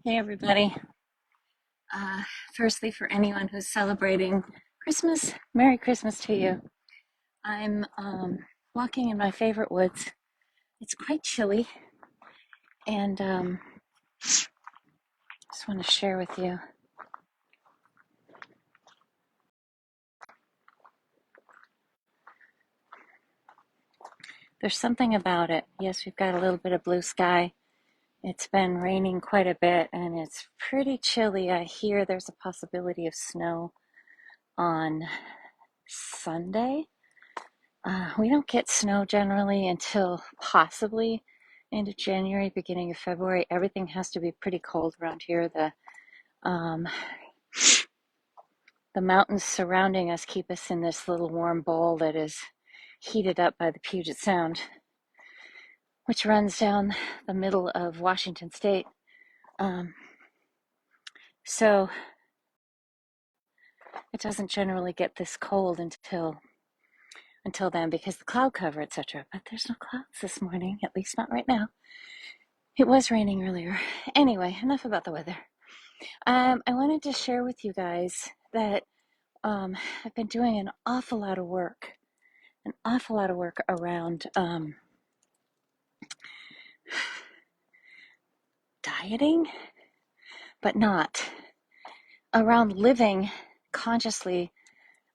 Hey, everybody. Uh, Firstly, for anyone who's celebrating Christmas, Merry Christmas to you. I'm walking in my favorite woods. It's quite chilly, and just want to share with you. There's something about it. Yes, we've got a little bit of blue sky. It's been raining quite a bit, and it's pretty chilly. I hear there's a possibility of snow on Sunday. We don't get snow generally until possibly end of January, beginning of February. Everything has to be pretty cold around here. Um, the mountains surrounding us keep us in this little warm bowl that is heated up by the Puget Sound, which runs down the middle of Washington State. Um, so it doesn't generally get this cold until then because the cloud cover, etc. But there's no clouds this morning, at least not right now. It was raining earlier. Anyway, enough about the weather. I wanted to share with you guys that I've been doing an awful lot of work around dieting, but not around living consciously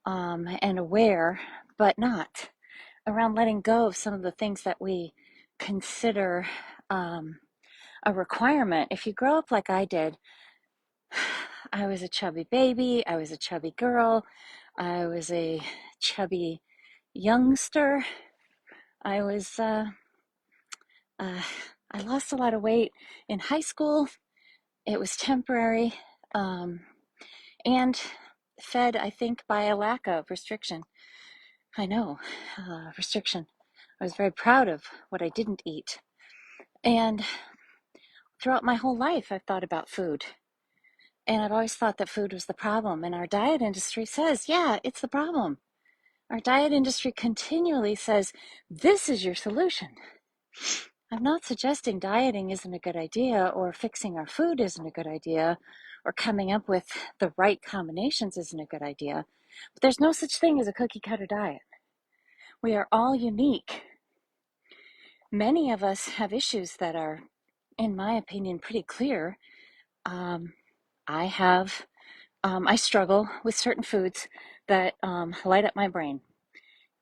and aware, but not around letting go of some of the things that we consider um, a requirement. If you grow up like I did, I was a chubby baby, I was a chubby girl, I was a chubby youngster. I was, uh, I lost a lot of weight in high school. It was temporary, um, and fed, I think, by a lack of restriction. I know, restriction. I was very proud of what I didn't eat. And throughout my whole life, I've thought about food. And I've always thought that food was the problem. And our diet industry says, yeah, it's the problem. Our diet industry continually says, this is your solution. I'm not suggesting dieting isn't a good idea or fixing our food isn't a good idea or coming up with the right combinations isn't a good idea. But there's no such thing as a cookie cutter diet. We are all unique. Many of us have issues that are, in my opinion, pretty clear. Um, I have, I struggle with certain foods that light up my brain.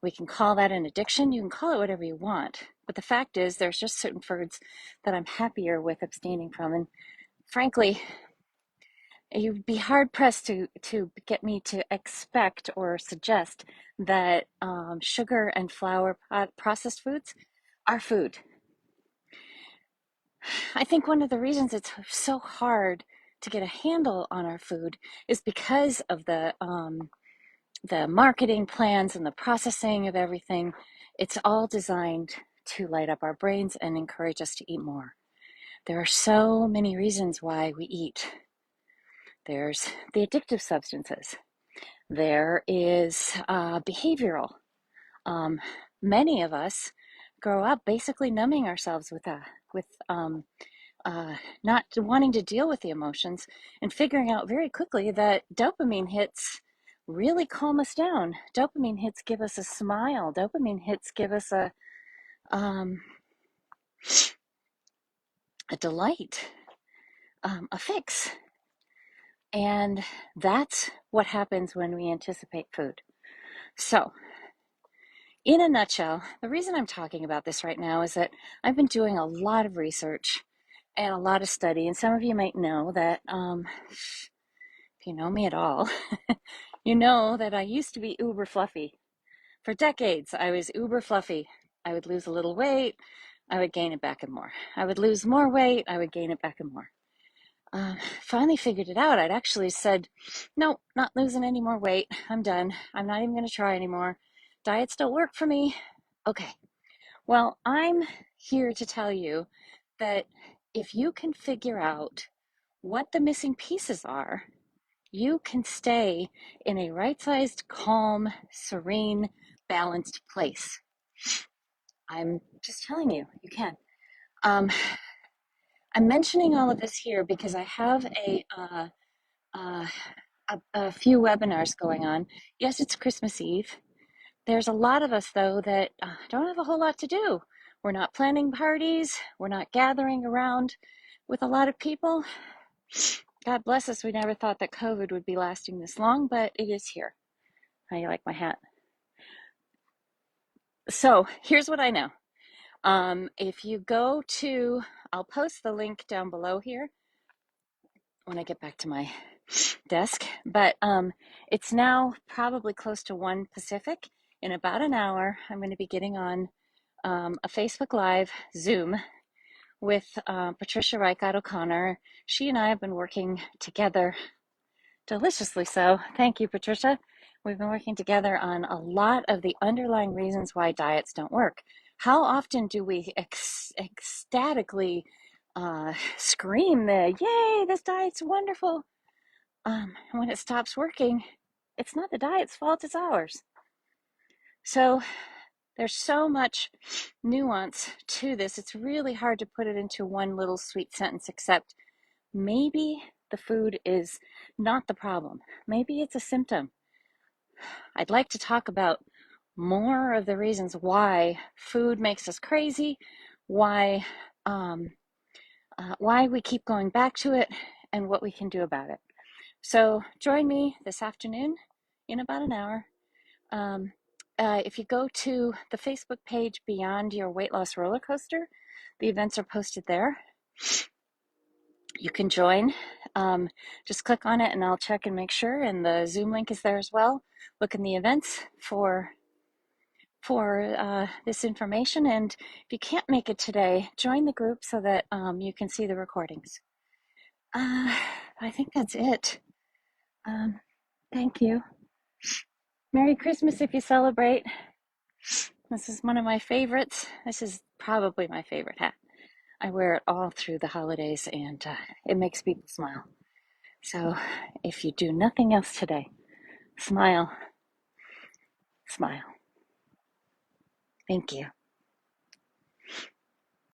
We can call that an addiction. You can call it whatever you want. But the fact is, there's just certain foods that I'm happier with abstaining from. And frankly, you'd be hard pressed to get me to expect or suggest that sugar and flour processed foods are food. I think one of the reasons it's so hard to get a handle on our food is because of the marketing plans and the processing of everything. It's all designed to light up our brains and encourage us to eat more. There are so many reasons why we eat. There's the addictive substances. There is behavioral. Um, Many of us grow up basically numbing ourselves with not wanting to deal with the emotions and figuring out very quickly that dopamine hits really calm us down. Dopamine hits give us a smile. Dopamine hits give us um, a delight, a fix. And that's what happens when we anticipate food. So, in a nutshell, the reason I'm talking about this right now is that I've been doing a lot of research and a lot of study. And some of you might know that, if you know me at all, you know that I used to be uber fluffy. For decades, I was uber fluffy. I would lose a little weight, I would gain it back and more. I would lose more weight, I would gain it back and more. Finally figured it out. I'd actually said, no, not losing any more weight. I'm done. I'm not even going to try anymore. Diets don't work for me. Okay. Well, I'm here to tell you that if you can figure out what the missing pieces are, you can stay in a right-sized, calm, serene, balanced place. I'm just telling you, you can. Um, I'm mentioning all of this here because I have uh, a few webinars going on. Yes, it's Christmas Eve. There's a lot of us, though, that don't have a whole lot to do. We're not planning parties. We're not gathering around with a lot of people. God bless us. We never thought that COVID would be lasting this long, but it is here. How you like my hat? So here's what I know. If you go to, I'll post the link down below here when I get back to my desk, but it's now probably close to 1 Pacific. In about an hour, I'm going to be getting on a Facebook Live Zoom with Patricia Reichott O'Connor. She and I have been working together, deliciously so. Thank you, Patricia. We've been working together on a lot of the underlying reasons why diets don't work. How often do we ecstatically scream the, yay, this diet's wonderful? When it stops working, it's not the diet's fault, it's ours. So there's so much nuance to this. It's really hard to put it into one little sweet sentence, except maybe the food is not the problem. Maybe it's a symptom. I'd like to talk about more of the reasons why food makes us crazy, why we keep going back to it, and what we can do about it. So join me this afternoon in about an hour. If you go to the Facebook page Beyond Your Weight Loss Roller Coaster, the events are posted there. You can join. Just click on it and I'll check and make sure. And the Zoom link is there as well. Look in the events for this information. And if you can't make it today, join the group so that you can see the recordings. I think that's it. Thank you. Merry Christmas if you celebrate. This is one of my favorites. This is probably my favorite hat. I wear it all through the holidays and it makes people smile. So if you do nothing else today, smile, smile. Thank you.